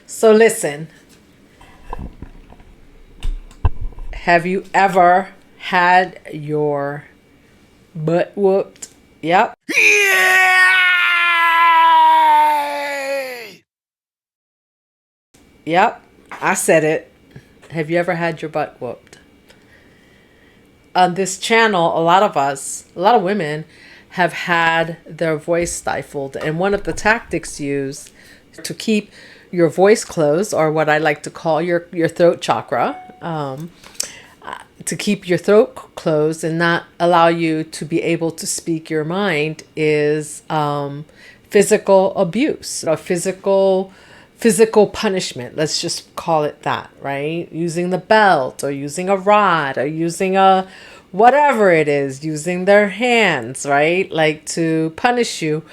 So listen, have you ever had your butt whooped? Yep. Yay! Yep. I said it. Have you ever had your butt whooped? On this channel, a lot of us, a lot of women have had their voice stifled. And one of the tactics used to keep your voice closed, or what I like to call your throat chakra, to keep your throat closed and not allow you to be able to speak your mind, is physical abuse or physical punishment. Let's just call it that, right? Using the belt or using a rod or using a whatever it is, using their hands, right? Like to punish you.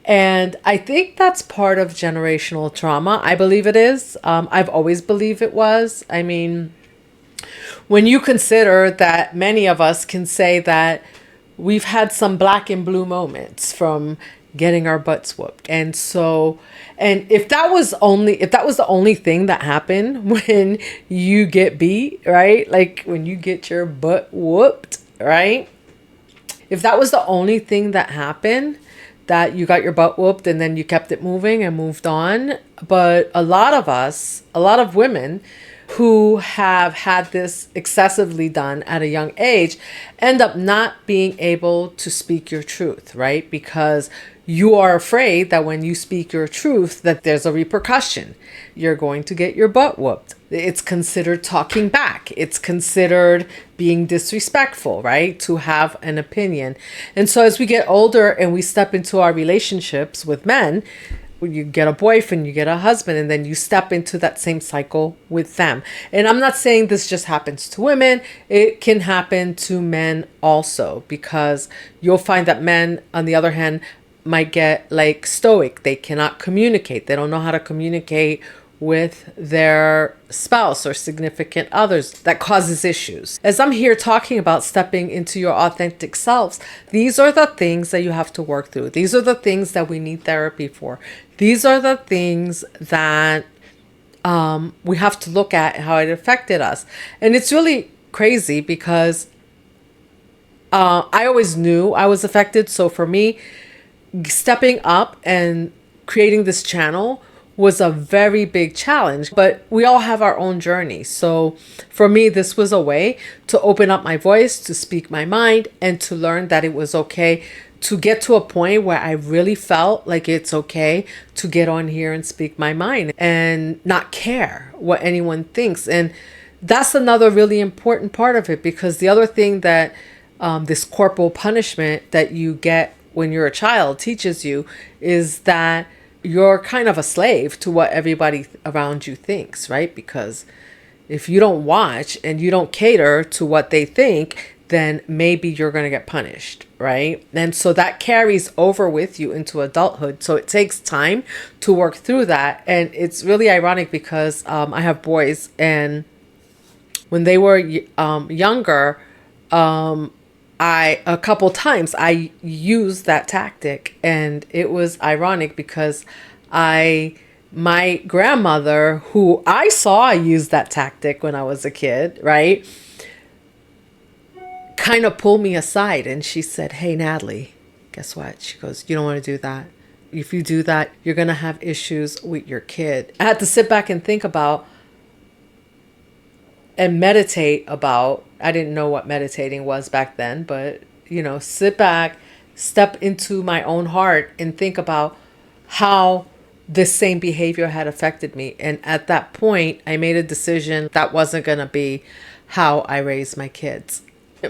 And I think that's part of generational trauma. I believe it is. I've always believed it was. I mean, when you consider that many of us can say that we've had some black and blue moments from getting our butts whooped. And so, and if that was the only thing that happened when you get beat, right? Like when you get your butt whooped, right? If that was the only thing that happened, that you got your butt whooped and then you kept it moving and moved on. But a lot of us, a lot of women who have had this excessively done at a young age end up not being able to speak your truth, right? Because you are afraid that when you speak your truth, that there's a repercussion. You're going to get your butt whooped. It's considered talking back. It's considered being disrespectful, right? To have an opinion. And so as we get older and we step into our relationships with men, you get a boyfriend, you get a husband, and then you step into that same cycle with them. And I'm not saying this just happens to women. It can happen to men also, because you'll find that men, on the other hand, might get like stoic. They cannot communicate. They don't know how to communicate with their spouse or significant others. That causes issues. As I'm here talking about stepping into your authentic selves, these are the things that you have to work through. These are the things that we need therapy for. These are the things that we have to look at how it affected us. And it's really crazy because I always knew I was affected. So for me, stepping up and creating this channel was a very big challenge, but we all have our own journey. So for me, this was a way to open up my voice, to speak my mind, and to learn that it was okay to get to a point where I really felt like it's okay to get on here and speak my mind and not care what anyone thinks. And that's another really important part of it, because the other thing that this corporal punishment that you get when you're a child teaches you is that you're kind of a slave to what everybody around you thinks, right? Because if you don't watch and you don't cater to what they think, then maybe you're going to get punished, right? And so that carries over with you into adulthood. So it takes time to work through that. And it's really ironic because I have boys, and when they were younger, a couple times I used that tactic, and it was ironic because my grandmother, who I saw use that tactic when I was a kid, right, kind of pulled me aside and she said, "Hey, Natalie, guess what?" She goes, "You don't want to do that. If you do that, you're going to have issues with your kid." I had to sit back and think about and meditate about, I didn't know what meditating was back then, but sit back, step into my own heart and think about how this same behavior had affected me. And at that point, I made a decision that wasn't going to be how I raised my kids.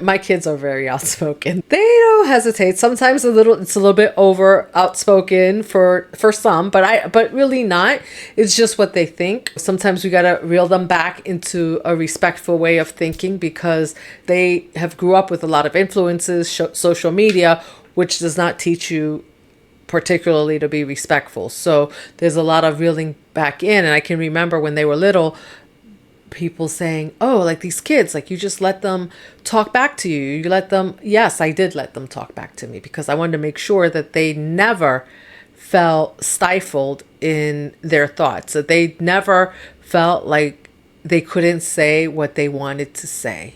My kids are very outspoken. They don't hesitate. Sometimes it's a little bit over outspoken for some, but really not. It's just what they think. Sometimes we got to reel them back into a respectful way of thinking, because they have grew up with a lot of influences, social media, which does not teach you particularly to be respectful. So there's a lot of reeling back in. And I can remember when they were little, people saying, "Oh, like these kids, like you just let them talk back to you. You let them." Yes, I did let them talk back to me, because I wanted to make sure that they never felt stifled in their thoughts, that they never felt like they couldn't say what they wanted to say.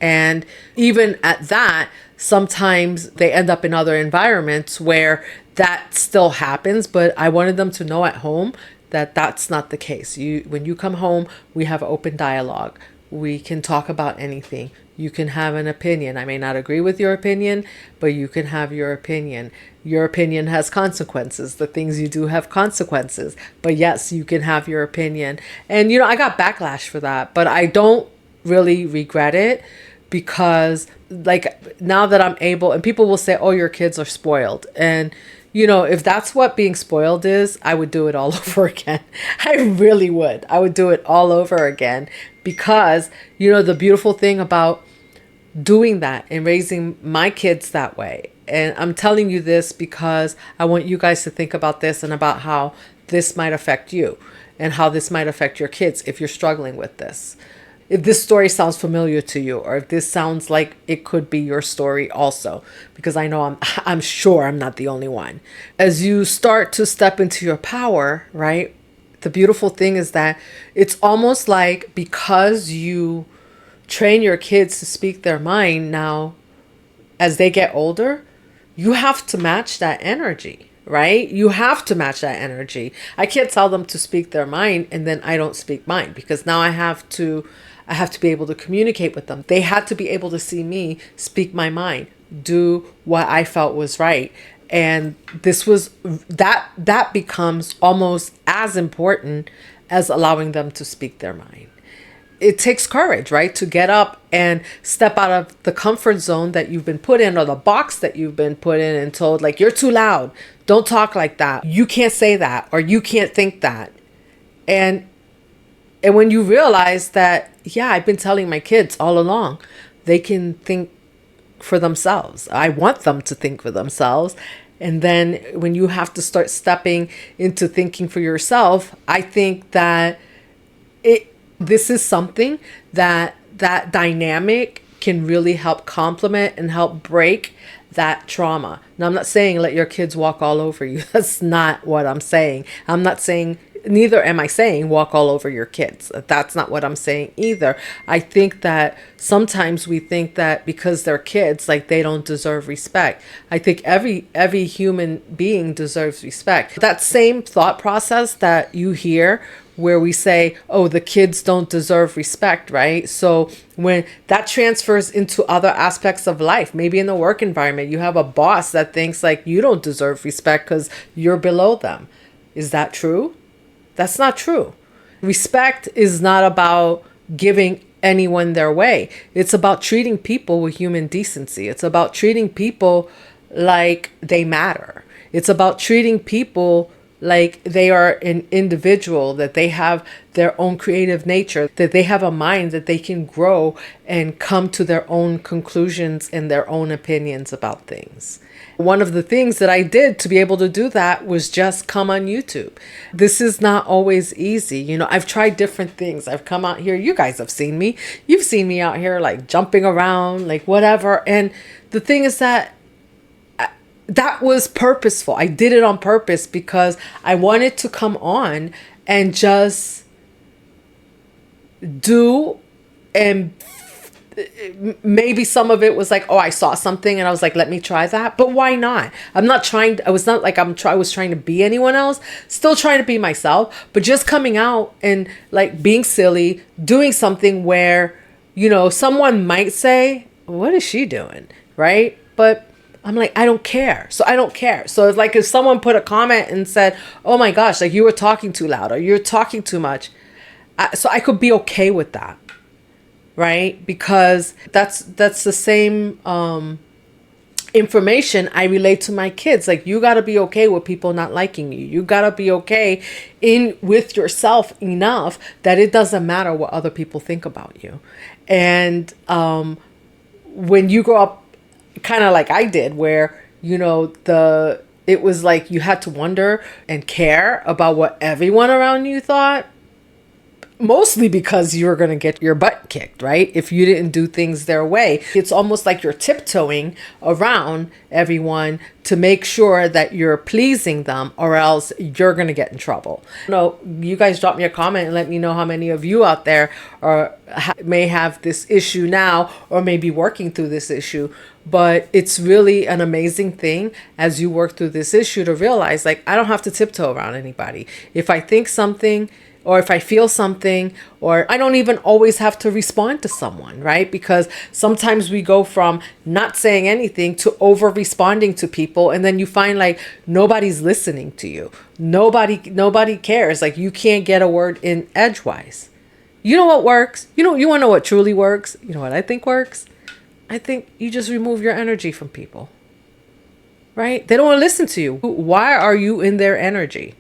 And even at that, sometimes they end up in other environments where that still happens. But I wanted them to know at home that that's not the case. When you come home, we have open dialogue. We can talk about anything. You can have an opinion. I may not agree with your opinion, but you can have your opinion. Your opinion has consequences. The things you do have consequences. But yes, you can have your opinion. And, I got backlash for that, but I don't really regret it, because like now that I'm able, and people will say, oh, your kids are spoiled. And, if that's what being spoiled is, I would do it all over again. I really would. I would do it all over again, because, the beautiful thing about doing that and raising my kids that way. And I'm telling you this because I want you guys to think about this and about how this might affect you and how this might affect your kids if you're struggling with this. If this story sounds familiar to you, or if this sounds like it could be your story also, because I know I'm sure I'm not the only one. As you start to step into your power, right? The beautiful thing is that it's almost like, because you train your kids to speak their mind now, as they get older, you have to match that energy, right? You have to match that energy. I can't tell them to speak their mind and then I don't speak mine, because now I have to be able to communicate with them. They had to be able to see me speak my mind, do what I felt was right. And that becomes almost as important as allowing them to speak their mind. It takes courage, right? To get up and step out of the comfort zone that you've been put in, or the box that you've been put in and told, like, you're too loud. Don't talk like that. You can't say that, or you can't think that. And when you realize that, yeah, I've been telling my kids all along, they can think for themselves. I want them to think for themselves. And then when you have to start stepping into thinking for yourself, I think that this is something that dynamic can really help complement and help break that trauma. Now, I'm not saying let your kids walk all over you. That's not what I'm saying. I'm not saying, neither am I saying walk all over your kids. That's not what I'm saying either. I think that sometimes we think that because they're kids, like, they don't deserve respect. I think every human being deserves respect. That same thought process that you hear where we say, oh, the kids don't deserve respect, right? So when that transfers into other aspects of life, maybe in the work environment, you have a boss that thinks like you don't deserve respect because you're below them. Is that true? That's not true. Respect is not about giving anyone their way. It's about treating people with human decency. It's about treating people like they matter. It's about treating people like they are an individual, that they have their own creative nature, that they have a mind that they can grow and come to their own conclusions and their own opinions about things. One of the things that I did to be able to do that was just come on YouTube. This is not always easy. I've tried different things. I've come out here. You guys have seen me. You've seen me out here like jumping around, like whatever. And the thing is that was purposeful. I did it on purpose because I wanted to come on and just do, and maybe some of it was like, oh, I saw something and I was like, let me try that. But why not? I was not like I was trying to be anyone else, still trying to be myself, but just coming out and like being silly, doing something where, someone might say, what is she doing? Right? But I'm like, I don't care. So I don't care. So it's like if someone put a comment and said, oh my gosh, like you were talking too loud or you're talking too much. So I could be okay with that. Right? Because that's the same information I relate to my kids. Like, you got to be okay with people not liking you. You got to be okay with yourself enough that it doesn't matter what other people think about you. And when you grow up kind of like I did, where, it was like you had to wonder and care about what everyone around you thought, mostly because you're going to get your butt kicked, right? If you didn't do things their way. It's almost like you're tiptoeing around everyone to make sure that you're pleasing them, or else you're going to get in trouble. You guys drop me a comment and let me know how many of you out there may have this issue now, or may be working through this issue. But it's really an amazing thing as you work through this issue to realize, like, I don't have to tiptoe around anybody. If I think something, or if I feel something, or I don't even always have to respond to someone, right? Because sometimes we go from not saying anything to over responding to people. And then you find like nobody's listening to you. Nobody cares. Like, you can't get a word in edgewise. You know what works? You want to know what truly works? You know what I think works? I think you just remove your energy from people, right? They don't want to listen to you. Why are you in their energy?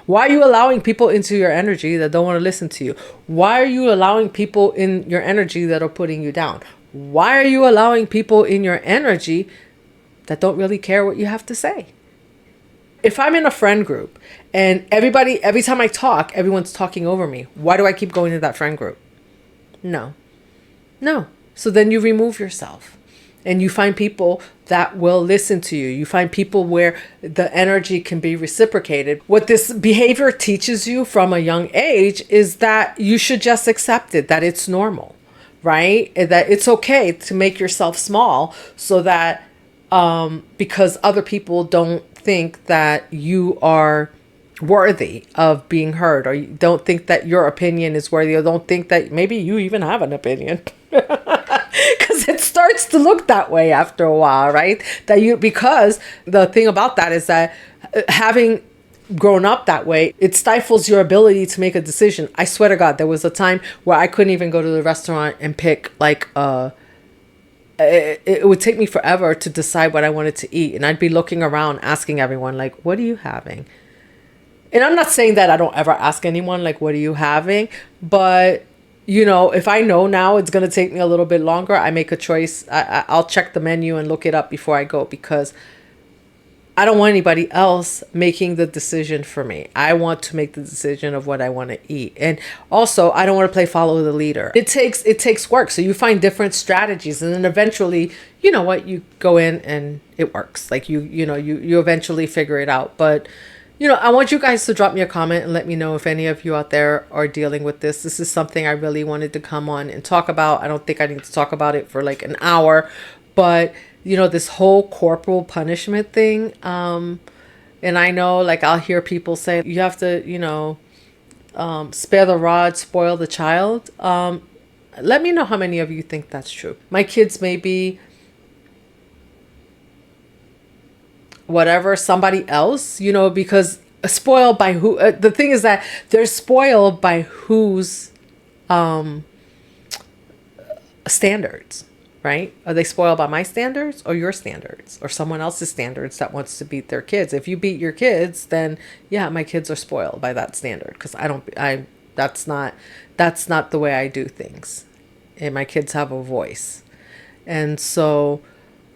Why are you allowing people into your energy that don't want to listen to you? Why are you allowing people in your energy that are putting you down? Why are you allowing people in your energy that don't really care what you have to say? If I'm in a friend group and every time I talk, everyone's talking over me, why do I keep going to that friend group? No. So then you remove yourself. And you find people that will listen to you. You find people where the energy can be reciprocated. What this behavior teaches you from a young age is that you should just accept it, that it's normal, right? That it's okay to make yourself small, so that because other people don't think that you are worthy of being heard, or you don't think that your opinion is worthy, or don't think that maybe you even have an opinion. Because it starts to look that way after a while, right? Because the thing about that is that having grown up that way, it stifles your ability to make a decision. I swear to God, there was a time where I couldn't even go to the restaurant and pick it would take me forever to decide what I wanted to eat. And I'd be looking around asking everyone, like, what are you having? And I'm not saying that I don't ever ask anyone, like, what are you having? But if I know now it's going to take me a little bit longer, I make a choice. I'll check the menu and look it up before I go, because I don't want anybody else making the decision for me. I want to make the decision of what I want to eat. And also, I don't want to play follow the leader. It takes work. So you find different strategies, and then eventually, you go in and it works. Like you eventually figure it out. But I want you guys to drop me a comment and let me know if any of you out there are dealing with this. This is something I really wanted to come on and talk about. I don't think I need to talk about it for like an hour, but this whole corporal punishment thing. And I know, like, I'll hear people say you have to, spare the rod, spoil the child. Let me know how many of you think that's true. My kids may be whatever, somebody else, because spoiled by who, the thing is that they're spoiled by whose standards, right? Are they spoiled by my standards or your standards or someone else's standards that wants to beat their kids? If you beat your kids, then yeah, my kids are spoiled by that standard, because that's not the way I do things. And my kids have a voice. And so,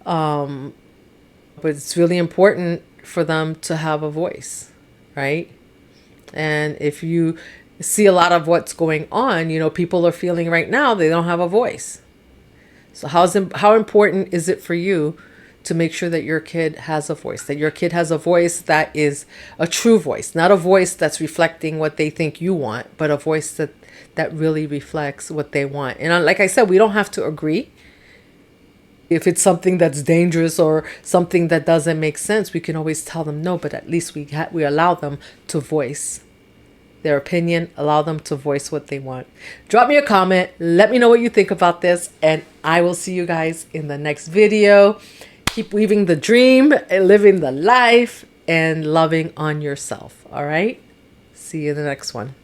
but it's really important for them to have a voice, right? And if you see a lot of what's going on, people are feeling right now they don't have a voice. So how important is it for you to make sure that your kid has a voice, that your kid has a voice that is a true voice, not a voice that's reflecting what they think you want, but a voice that really reflects what they want. And like I said, we don't have to agree. If it's something that's dangerous or something that doesn't make sense, we can always tell them no, but at least we allow them to voice their opinion, allow them to voice what they want. Drop me a comment. Let me know what you think about this, and I will see you guys in the next video. Keep weaving the dream, living the life, and loving on yourself. All right? See you in the next one.